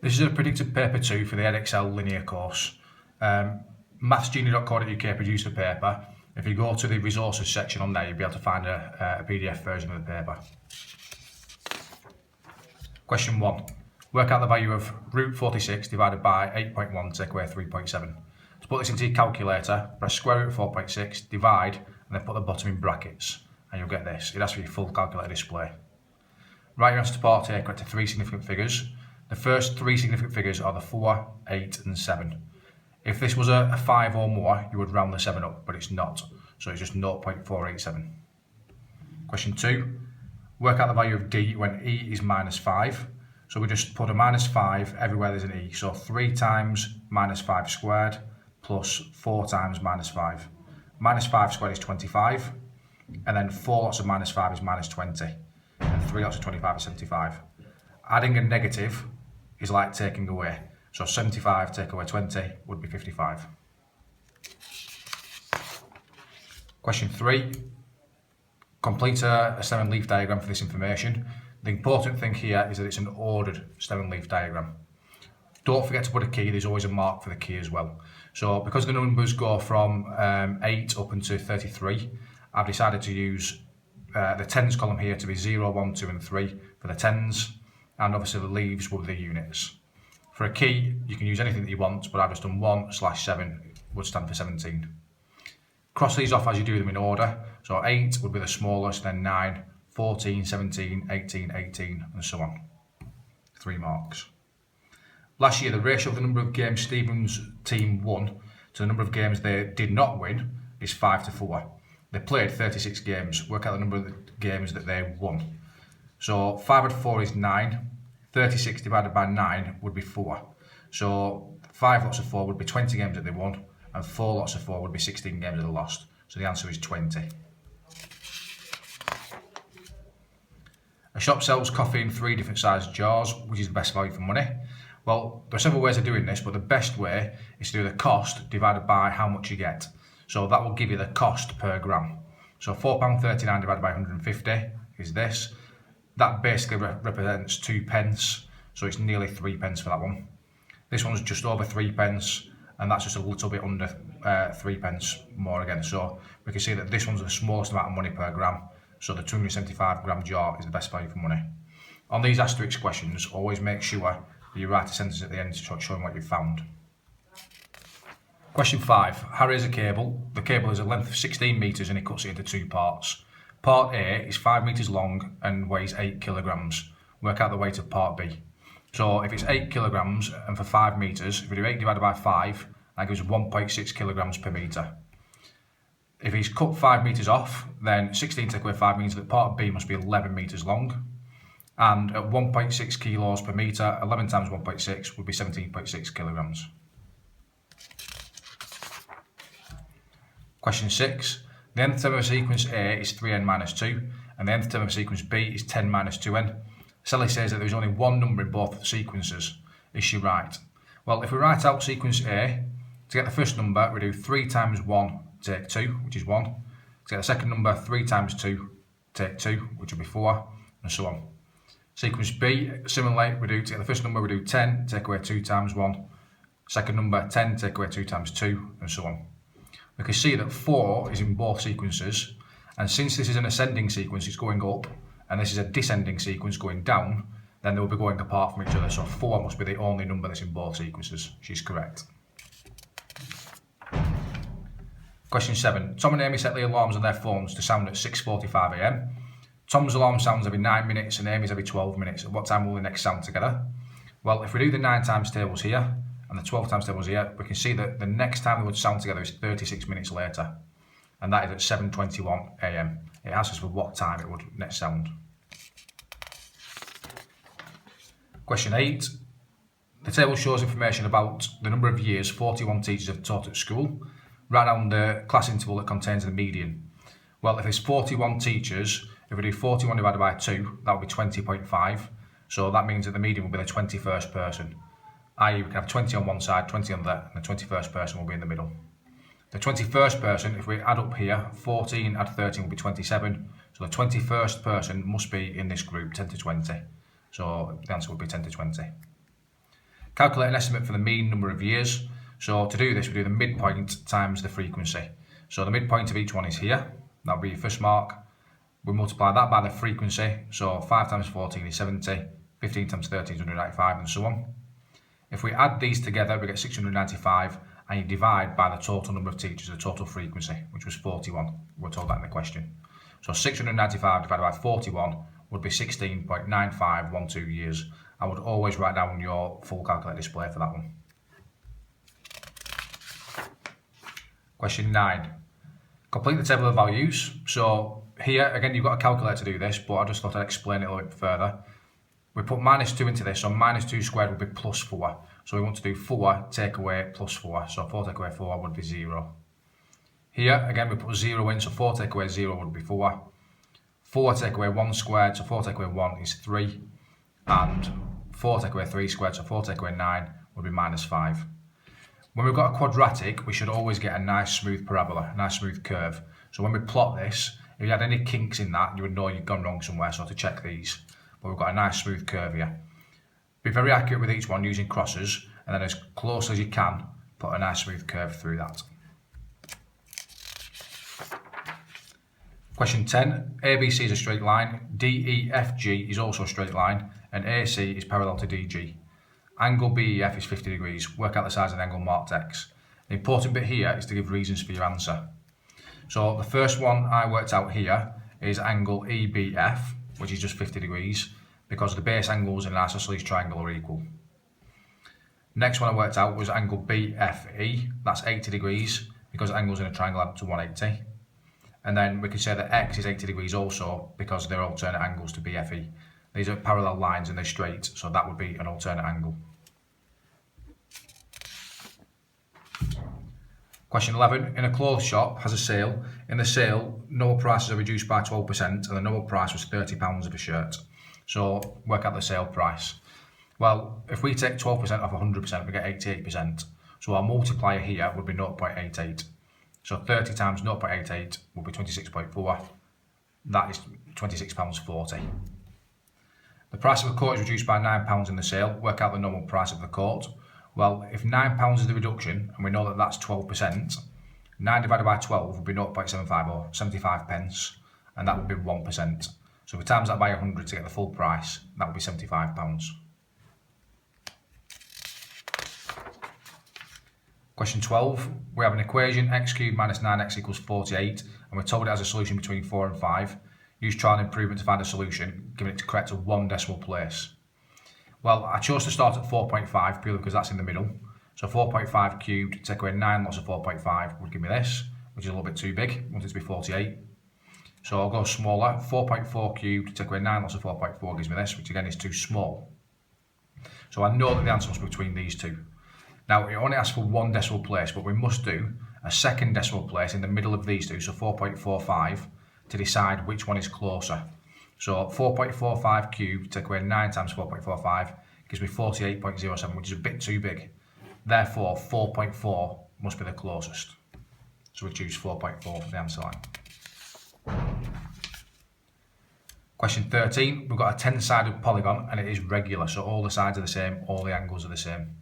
This is a predicted paper 2 for the Edexcel linear course. mathsjunior.co.uk produced the paper. If you go to the resources section on there, you'll be able to find a PDF version of the paper. Question 1. Work out the value of root 46 divided by 8.1 take away 3.7. To put this into your calculator, press square root of 4.6, divide, and then put the bottom in brackets, and you'll get this. It asks for your full calculator display. Write your answer to part A correct to 3 significant figures. The first 3 significant figures are the 4, 8 and 7. If this was a 5 or more, you would round the 7 up, but it's not. So it's just 0.487. Question 2. Work out the value of D when E is minus 5. So we just put a minus 5 everywhere there's an E. So 3 times minus 5 squared plus 4 times minus 5. Minus 5 squared is 25. And then 4 lots of minus 5 is minus 20. And 3 lots of 25 is 75. Adding a negative is like taking away. So 75 take away 20 would be 55. Question 3. Complete a stem and leaf diagram for this information. The important thing here is that it's an ordered stem and leaf diagram. Don't forget to put a key. There's always a mark for the key as well. So because the numbers go from 8 up into 33, I've decided to use the tens column here to be 0, 1, 2 and 3 for the tens, and obviously the leaves will be the units. For a key, you can use anything that you want, but I've just done 1/7 would stand for 17. Cross these off as you do them in order. So 8 would be the smallest, then 9, 14, 17, 18, 18, and so on. 3 marks. Last year, the ratio of the number of games Stephen's team won to the number of games they did not win is 5-4. They played 36 games. Work out the number of the games that they won. So 5 and 4 is 9. 36 divided by 9 would be 4. So 5 lots of 4 would be 20 games that they won, and 4 lots of 4 would be 16 games that they lost. So the answer is 20. A shop sells coffee in 3 different sized jars. Which is the best value for money? Well, there are several ways of doing this, but the best way is to do the cost divided by how much you get. So that will give you the cost per gram. So £4.39 divided by 150 is this. That basically represents 2 pence, so it's nearly 3 pence for that one. This one's just over 3 pence, and that's just a little bit under 3 pence more again. So we can see that this one's the smallest amount of money per gram, so the 275 gram jar is the best value for money. On these asterisk questions, always make sure that you write a sentence at the end showing what you've found. Question 5. Harry has a cable. The cable has a length of 16 metres and he cuts it into 2 parts. Part A is 5 metres long and weighs 8 kilograms. Work out the weight of part B. So if it's 8 kilograms and for 5 metres, if we do 8 divided by 5, that gives 1.6 kilograms per metre. If he's cut 5 metres off, then 16 take away 5 means that part B must be 11 metres long. And at 1.6 kilos per metre, 11 times 1.6 would be 17.6 kilograms. Question 6. The nth term of sequence A is 3n minus 2, and the nth term of sequence B is 10 minus 2n. Sally says that there is only one number in both sequences. Is she right? Well, if we write out sequence A, to get the first number, we do 3 times 1 take 2, which is 1. To get the second number, 3 times 2 take 2, which will be 4, and so on. Sequence B, similarly, we do to get the first number, we do 10, take away 2 times 1. Second number, 10, take away 2 times 2, and so on. We can see that 4 is in both sequences, and since this is an ascending sequence, it's going up, and this is a descending sequence going down, then they will be going apart from each other, so 4 must be the only number that's in both sequences. She's correct. Question 7. Tom and Amy set the alarms on their phones to sound at 6:45 AM. Tom's alarm sounds every 9 minutes and Amy's every 12 minutes. At what time will the next sound together? Well, if we do the 9 times tables here, and the 12 times tables here, we can see that the next time they would sound together is 36 minutes later, and that is at 7:21 AM. It asks us for what time it would next sound. Question 8. The table shows information about the number of years 41 teachers have taught at school. Write down the class interval that contains the median. Well, if it's 41 teachers, if we do 41 divided by 2, that would be 20.5. So that means that the median will be the 21st person. i.e. we can have 20 on one side, 20 on the other, and the 21st person will be in the middle. The 21st person, if we add up here, 14 add 13 will be 27. So the 21st person must be in this group, 10 to 20. So the answer would be 10 to 20. Calculate an estimate for the mean number of years. So to do this, we do the midpoint times the frequency. So the midpoint of each one is here. That'll be your first mark. We multiply that by the frequency. So 5 times 14 is 70, 15 times 13 is 195, and so on. If we add these together, we get 695, and you divide by the total number of teachers, the total frequency, which was 41. We're told that in the question. So 695 divided by 41 would be 16.9512 years. I would always write down your full calculator display for that one. Question 9. Complete the table of values. So here, again, you've got a calculator to do this, but I just thought I'd explain it a little bit further. We put minus 2 into this, so minus 2 squared would be plus 4. So we want to do 4 take away plus 4. So 4 take away 4 would be 0. Here, again, we put 0 in, so 4 take away 0 would be 4. 4 take away 1 squared, so 4 take away 1 is 3. And 4 take away 3 squared, so 4 take away 9 would be minus 5. When we've got a quadratic, we should always get a nice smooth parabola, a nice smooth curve. So when we plot this, if you had any kinks in that, you would know you'd gone wrong somewhere, so to check these. But we've got a nice smooth curve here. Be very accurate with each one using crosses, and then as close as you can, put a nice smooth curve through that. Question 10, ABC is a straight line, DEFG is also a straight line, and AC is parallel to DG. Angle BEF is 50 degrees. Work out the size of the angle marked X. The important bit here is to give reasons for your answer. So the first one I worked out here is angle EBF, which is just 50 degrees, because the base angles in an isosceles triangle are equal. Next one I worked out was angle BFE, that's 80 degrees, because angles in a triangle add up to 180. And then we could say that X is 80 degrees also, because they're alternate angles to BFE. These are parallel lines and they're straight, so that would be an alternate angle. Question 11. In a clothes shop has a sale. In the sale, normal prices are reduced by 12%, and the normal price was £30 of a shirt. So work out the sale price. Well, if we take 12% off 100%, we get 88%. So our multiplier here would be 0.88. So 30 times 0.88 would be 26.4. That is £26.40. The price of a coat is reduced by £9 in the sale. Work out the normal price of the coat. Well, if £9 is the reduction, and we know that that's 12%, 9 divided by 12 would be 0.75 or 75 pence, and that would be 1%. So if we times that by 100 to get the full price, that would be £75. Question 12, we have an equation x cubed minus 9x equals 48, and we're told it has a solution between 4 and 5. Use trial and improvement to find a solution, giving it to correct to 1 decimal place. Well, I chose to start at 4.5 purely because that's in the middle. So 4.5 cubed, take away 9 lots of 4.5 would give me this, which is a little bit too big. I want it to be 48. So I'll go smaller. 4.4 cubed, take away 9 lots of 4.4 gives me this, which again is too small. So I know that the answer must be between these two. Now, it only asks for 1 decimal place, but we must do a second decimal place in the middle of these two, so 4.45, to decide which one is closer. So 4.45 cubed, take away 9 times 4.45, gives me 48.07, which is a bit too big. Therefore, 4.4 must be the closest. So we choose 4.4 for the answer line. Question 13, we've got a 10-sided polygon and it is regular, so all the sides are the same, all the angles are the same.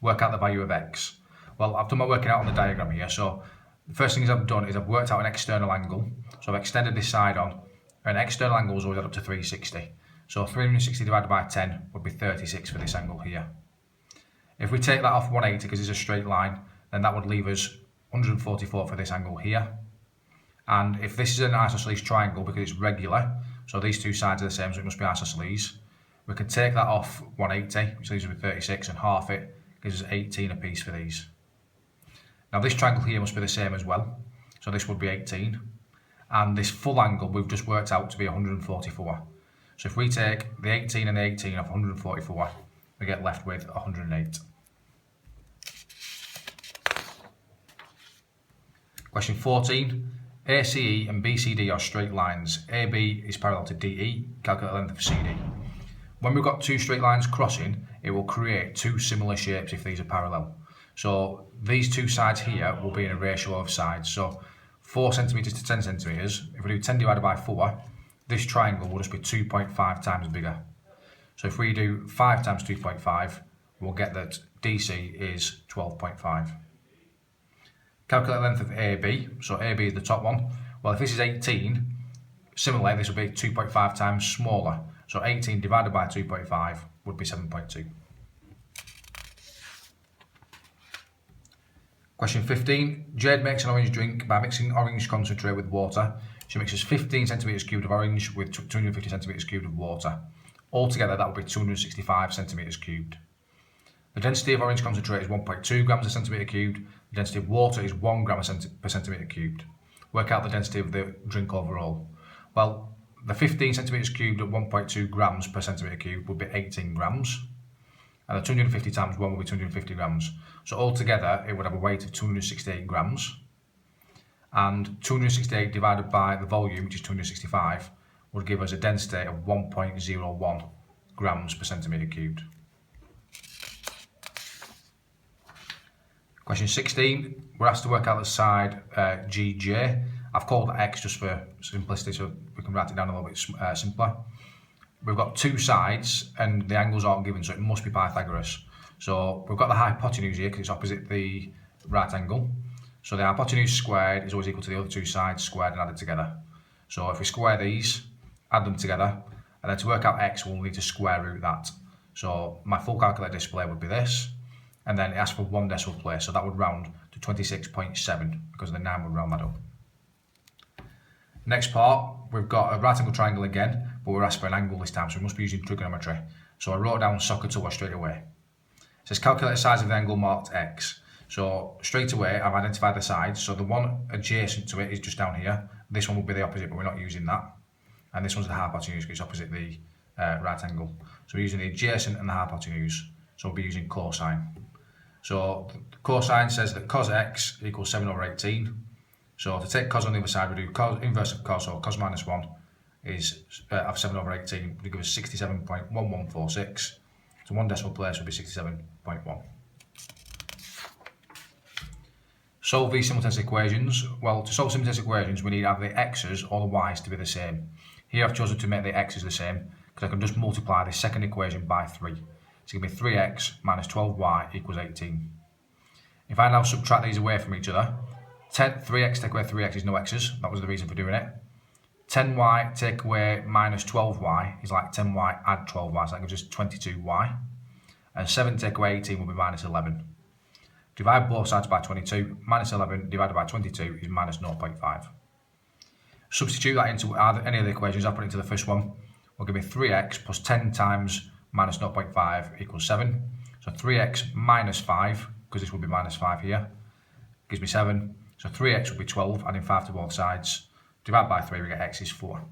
Work out the value of X. Well, I've done my working out on the diagram here, so the first thing I've done is I've worked out an external angle. So I've extended this side on, and external angles always add up to 360. So 360 divided by 10 would be 36 for this angle here. If we take that off 180 because it's a straight line, then that would leave us 144 for this angle here. And if this is an isosceles triangle because it's regular, so these two sides are the same, so it must be isosceles, we can take that off 180, which leaves us with 36, and half it gives us 18 apiece for these. Now this triangle here must be the same as well, so this would be 18. And this full angle we've just worked out to be 144. So if we take the 18 and the 18 off 144, we get left with 108. Question 14. ACE and BCD are straight lines. AB is parallel to DE. Calculate the length of CD. When we've got two straight lines crossing, it will create two similar shapes if these are parallel. So these two sides here will be in a ratio of sides. So 4 centimetres to 10 centimetres, if we do 10 divided by 4, this triangle will just be 2.5 times bigger. So if we do 5 times 2.5, we'll get that DC is 12.5. Calculate the length of AB. So AB is the top one. Well, if this is 18, similarly, this would be 2.5 times smaller. So 18 divided by 2.5 would be 7.2. Question 15. Jade makes an orange drink by mixing orange concentrate with water. She mixes 15 centimetres cubed of orange with 250 centimetres cubed of water. Altogether, that would be 265 centimetres cubed. The density of orange concentrate is 1.2 grams per centimetre cubed. The density of water is 1 gram per centimetre cubed. Work out the density of the drink overall. Well, the 15 centimetres cubed at 1.2 grams per centimetre cubed would be 18 grams. And the 250 times 1 would be 250 grams. So altogether, it would have a weight of 268 grams. And 268 divided by the volume, which is 265, would give us a density of 1.01 grams per centimetre cubed. Question 16, we're asked to work out the side GJ. I've called it X just for simplicity, so we can write it down a little bit simpler. We've got two sides and the angles aren't given, so it must be Pythagoras. So we've got the hypotenuse here because it's opposite the right angle. So the hypotenuse squared is always equal to the other two sides squared and added together. So if we square these, add them together, and then to work out X, we'll need to square root that. So my full calculator display would be this, and then it asks for 1 decimal place, so that would round to 26.7 because the 9 would round that up. Next part, we've got a right angle triangle again, but we're asked for an angle this time, so we must be using trigonometry. So I wrote down SOHCAHTOA straight away. It says calculate the size of the angle marked X. So straight away, I've identified the sides. So the one adjacent to it is just down here. This one will be the opposite, but we're not using that. And this one's the hypotenuse, because it's opposite the right angle. So we're using the adjacent and the hypotenuse. So we'll be using cosine. So the cosine says that cos X equals 7 over 18. So to take cos on the other side, we do cos inverse of cos, or cos minus 1 is of 7 over 18, would give us 67.1146. So 1 decimal place would be 67.1. Solve these simultaneous equations. Well, to solve simultaneous equations, we need either the x's or the y's to be the same. Here I've chosen to make the x's the same, because I can just multiply the second equation by 3. So give me 3x minus 12y equals 18. If I now subtract these away from each other, 3x take away 3x is no x's, that was the reason for doing it. 10y take away minus 12y is like 10y add 12y, so that gives us 22y. And 7 take away 18 will be minus 11. Divide both sides by 22, minus 11 divided by 22 is minus 0.5. Substitute that into any of the equations, I'll put it into the first one, will give me 3x plus 10 times minus 0.5 equals 7. So 3x minus 5, because this will be minus 5 here, gives me 7. So 3x will be 12, adding 5 to both sides. Divide by 3, we get x is 4.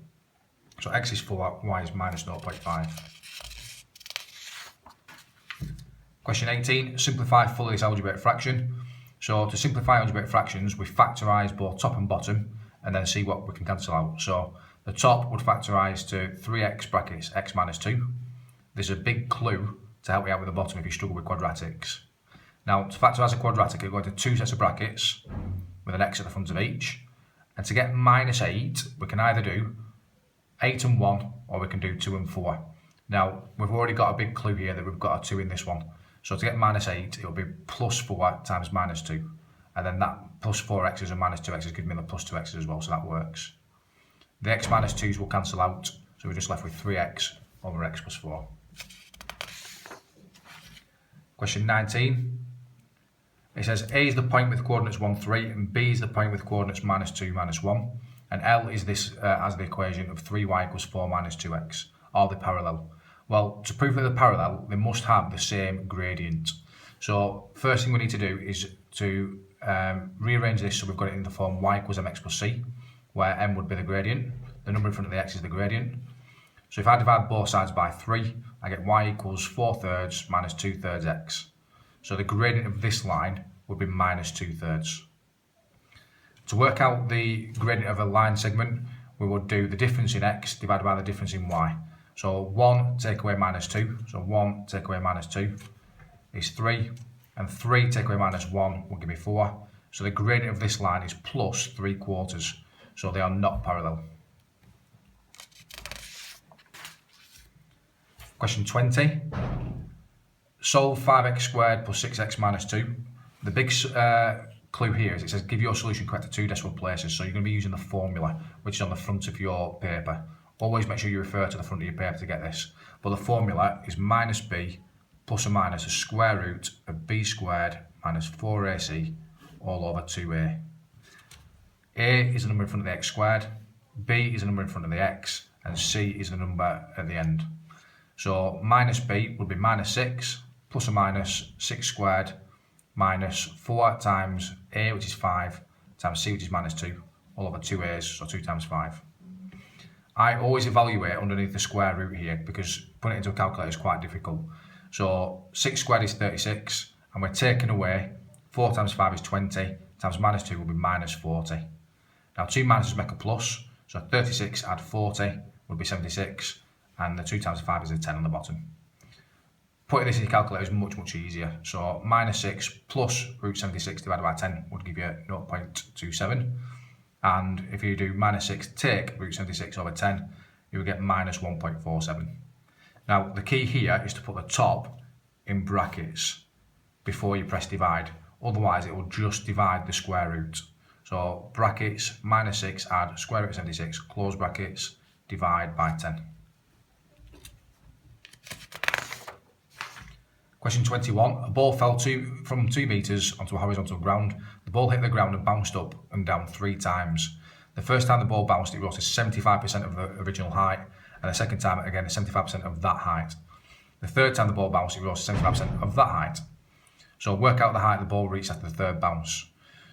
So x is 4, y is minus 0.5. Question 18, simplify fully this algebraic fraction. So to simplify algebraic fractions, we factorise both top and bottom, and then see what we can cancel out. So the top would factorise to 3x brackets x minus 2. There's a big clue to help you out with the bottom if you struggle with quadratics. Now, to factorise a quadratic, it'll go into 2 sets of brackets with an x at the front of each. And to get minus 8, we can either do 8 and 1, or we can do 2 and 4. Now, we've already got a big clue here that we've got a 2 in this one. So to get minus 8, it'll be plus 4 times minus 2. And then that plus 4x's and minus 2x's gives me the plus 2x's as well, so that works. The x minus 2's will cancel out, so we're just left with 3x over x plus 4. Question 19. It says A is the point with coordinates 1, 3, and B is the point with coordinates minus 2, minus 1. And L is this as the equation of 3y equals 4 minus 2x. Are they parallel? Well, to prove that they're parallel, they must have the same gradient. So first thing we need to do is to rearrange this so we've got it in the form y equals mx plus c, where m would be the gradient. The number in front of the x is the gradient. So if I divide both sides by 3, I get y equals 4/3 minus 2/3 x. So the gradient of this line would be minus 2/3. To work out the gradient of a line segment, we would do the difference in x divided by the difference in y. So 1 take away minus 2, so 1 take away minus 2 is 3, and 3 take away minus 1 will give me 4. So the gradient of this line is plus 3/4, so they are not parallel. Question 20. solve 5x squared plus 6x minus 2. The big clue here is it says give your solution correct at 2 decimal places, so you're going to be using the formula which is on the front of your paper. Always make sure you refer to the front of your paper to get this. But the formula is minus b plus or minus the square root of b squared minus 4ac all over 2a. A is the number in front of the x squared, b is the number in front of the x, and c is the number at the end. So minus b would be minus 6 plus or minus 6 squared minus 4 times a, which is 5, times c, which is minus 2, all over 2a's, so 2 times 5. I always evaluate underneath the square root here because putting it into a calculator is quite difficult. So 6 squared is 36, and we're taking away 4 times 5 is 20, times minus 2 will be minus 40. Now 2 minuses make a plus, so 36 add 40 would be 76, and the 2 times 5 is a 10 on the bottom. Putting this in your calculator is much easier. So minus 6 plus root 76 divided by 10 would give you 0.27. And if you do minus 6 take root 76 over 10, you will get minus 1.47. Now the key here is to put the top in brackets before you press divide. Otherwise it will just divide the square root. So brackets, minus 6 add square root of 76, close brackets, divide by 10. Question 21. A ball fell from 2 metres onto a horizontal ground. The ball hit the ground and bounced up and down 3 times. The first time the ball bounced, it rose to 75% of the original height, and the second time, again, 75% of that height. The third time the ball bounced, it rose to 75% of that height. So work out the height the ball reached after the third bounce.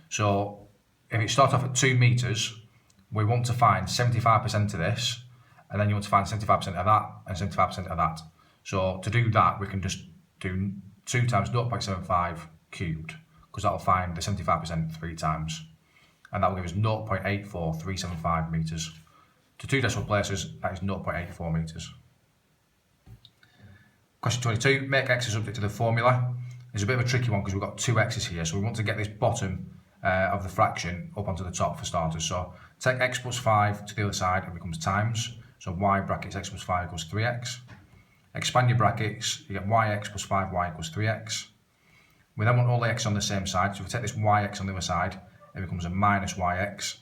So if it starts off at 2 metres, we want to find 75% of this, and then you want to find 75% of that, and 75% of that. So to do that, we can just do 2 times 0.75 cubed, because that will find the 75% 3 times. And that will give us 0.84375 metres. To 2 decimal places, that is 0.84 metres. Question 22, make x a subject to the formula. It's a bit of a tricky one because we've got 2 x's here, so we want to get this bottom of the fraction up onto the top for starters. So take x plus 5 to the other side, it becomes times. So y brackets x plus 5 equals 3x. Expand your brackets, you get yx plus 5y equals 3x. We then want all the x on the same side, so if we take this yx on the other side, it becomes a minus yx.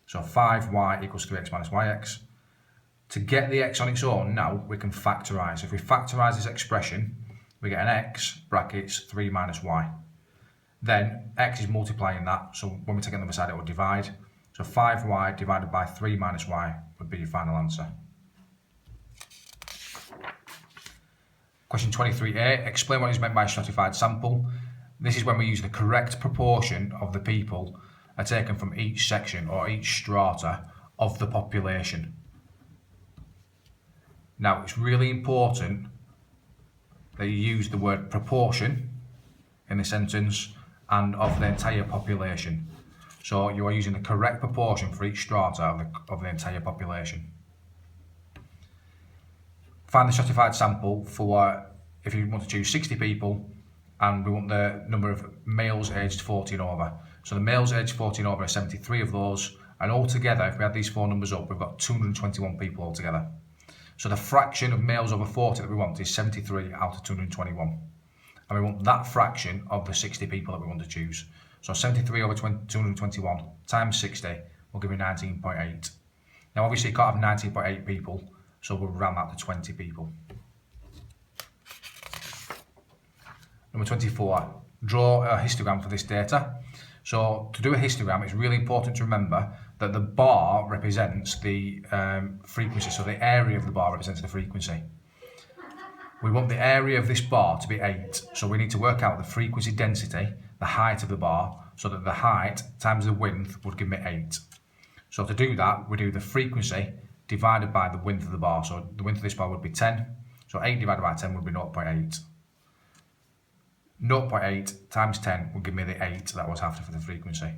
So 5y equals 3x minus yx. To get the x on its own, now we can factorise. So if we factorise this expression, we get an x brackets 3 minus y. Then x is multiplying that, so when we take it on the other side, it will divide. So 5y divided by 3 minus y would be your final answer. Question 23a, explain what is meant by a stratified sample. This is when we use the correct proportion of the people are taken from each section or each strata of the population. Now it's really important that you use the word proportion in the sentence and of the entire population. So you are using the correct proportion for each strata of the entire population. Find the stratified sample for if you want to choose 60 people and we want the number of males aged 40 and over. So the males aged 40 and over are 73 of those, and altogether, if we add these 4 numbers up, we've got 221 people altogether. So the fraction of males over 40 that we want is 73 out of 221. And we want that fraction of the 60 people that we want to choose. So 73 over 221 times 60 will give you 19.8. Now obviously you can't have 19.8 people, so we'll round that to 20 people. Number 24, draw a histogram for this data. So to do a histogram, it's really important to remember that the bar represents the frequency, so the area of the bar represents the frequency. We want the area of this bar to be 8, so we need to work out the frequency density, the height of the bar, so that the height times the width would give me 8. So to do that, we do the frequency divided by the width of the bar. So the width of this bar would be 10, so 8 divided by 10 would be 0.8. 0.8 times 10 will give me the 8 that was after for the frequency.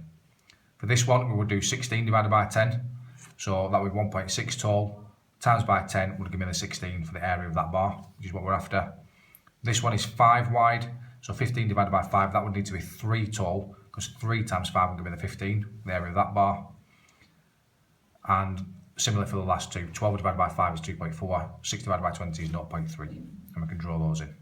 For this one, we would do 16 divided by 10, so that would be 1.6 tall, times by 10 would give me the 16 for the area of that bar, which is what we're after. This one is 5 wide, so 15 divided by 5, that would need to be 3 tall, because 3 times 5 will give me the 15, the area of that bar. And similar for the last two, 12 divided by 5 is 2.4, 6 divided by 20 is 0.3, and we can draw those in.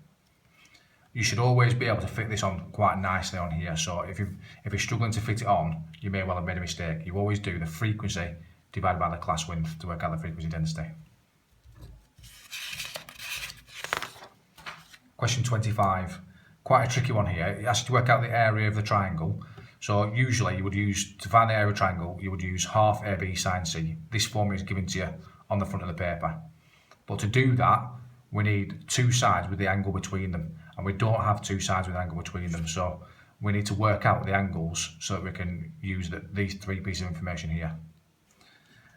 you should always be able to fit this on quite nicely on here. So if you're struggling to fit it on, you may well have made a mistake. You always do the frequency divided by the class width to work out the frequency density. Question 25, quite a tricky one here. It asks you to work out the area of the triangle. So usually you would use, to find the area of a triangle, you would use half AB sine C. This formula is given to you on the front of the paper. But to do that, we need two sides with the angle between them. And we don't have two sides with an angle between them. So we need to work out the angles so that we can use these three pieces of information here.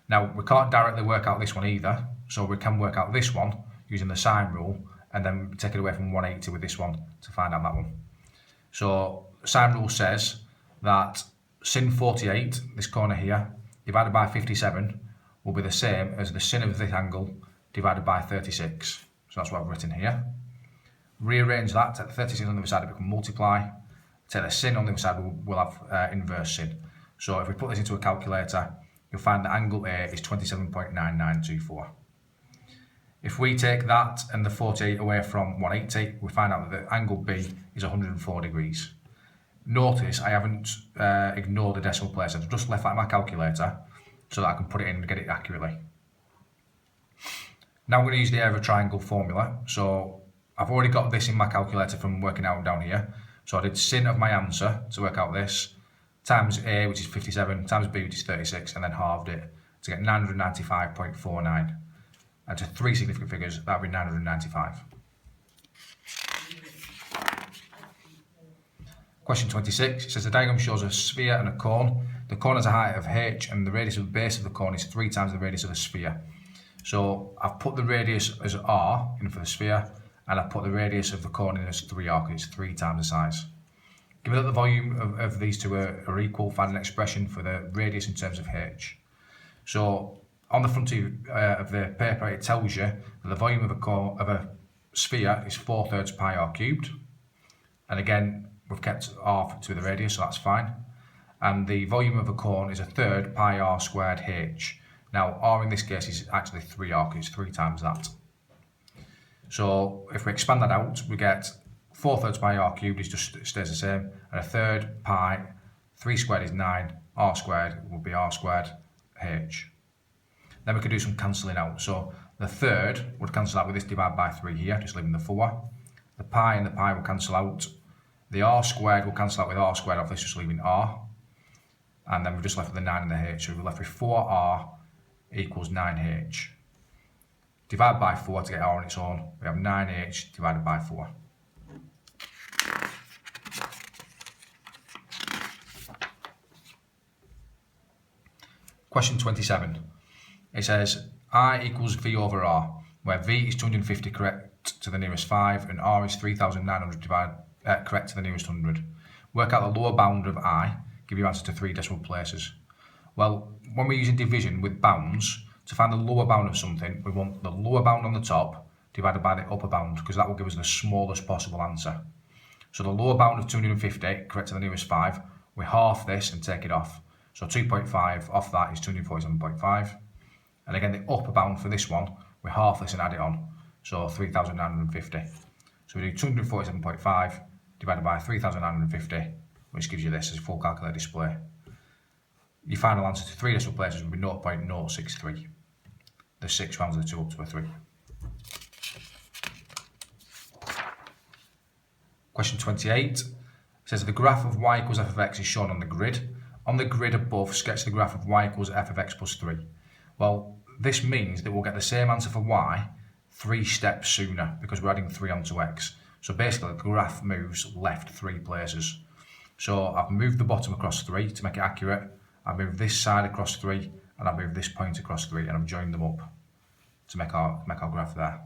Now, we can't directly work out this one either. So we can work out this one using the sine rule and then take it away from 180 with this one to find out that one. So sine rule says that sin 48, this corner here, divided by 57 will be the same as the sin of this angle divided by 36. So that's what I've written here. Rearrange that, take the 36 on the other side, it becomes multiply. Take the sin on the other side, we'll have inverse sin. So if we put this into a calculator, you'll find that angle A is 27.9924. If we take that and the 48 away from 180, we find out that the angle B is 104 degrees. Notice I haven't ignored the decimal place, I've just left that in my calculator so that I can put it in and get it accurately. Now I'm going to use the area of a triangle formula. So I've already got this in my calculator from working out down here. So I did sin of my answer to work out this, times A, which is 57, times B, which is 36, and then halved it to get 995.49. And to three significant figures, that would be 995. Question 26, it says the diagram shows a sphere and a cone. The cone has a height of h and the radius of the base of the cone is 3 times the radius of the sphere. So I've put the radius as r in for the sphere and I've put the radius of the cone in as 3r because it's 3 times the size. Given that the volume of these two are equal, find an expression for the radius in terms of h. So on the front of the paper it tells you that the volume of a sphere is 4/3 pi r cubed. And again, we've kept r to the radius, so that's fine. And the volume of a cone is 1/3 pi r squared h. Now, r in this case is actually 3r, because it's 3 times that. So if we expand that out, we get 4/3 pi r cubed stays the same, and 1/3 pi, 3 squared is 9, r squared will be r squared h. Then we can do some cancelling out. So the third would cancel out with this divided by 3 here, just leaving the 4. The pi and the pi will cancel out. The r squared will cancel out with r squared off this, just leaving r. And then we're just left with the 9 and the h. So we're left with 4r equals 9h. Divide by 4 to get r on its own. We have 9h divided by 4. Question 27. It says I equals v over r, where v is 250 correct to the nearest 5 and r is 3,900 correct to the nearest 100. Work out the lower bound of I. Give your answer to 3 decimal places. Well, when we're using division with bounds, to find the lower bound of something, we want the lower bound on the top divided by the upper bound, because that will give us the smallest possible answer. So the lower bound of 250, correct to the nearest 5, we half this and take it off. So 2.5 off that is 247.5. And again, the upper bound for this one, we half this and add it on. So 3,950. So we do 247.5 divided by 3,950, which gives you this as a full calculator display. Your final answer to 3 decimal places would be 0.063. The 6 rounds of the 2 up to a 3. Question 28 says the graph of y equals f of x is shown on the grid. On the grid above, sketch the graph of y equals f of x plus 3. Well, this means that we'll get the same answer for y 3 steps sooner because we're adding 3 onto x. So basically, the graph moves left 3 places. So I've moved the bottom across 3 to make it accurate. I've moved this side across 3 and I've moved this point across 3 and I've joined them up to make our graph there.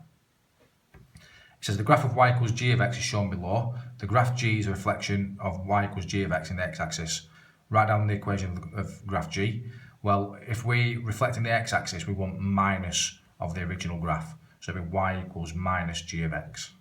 It says the graph of y equals g of x is shown below. The graph g is a reflection of y equals g of x in the x-axis. Write down the equation of graph g. Well, if we reflect in the x-axis, we want minus of the original graph. So it'll be y equals minus g of x.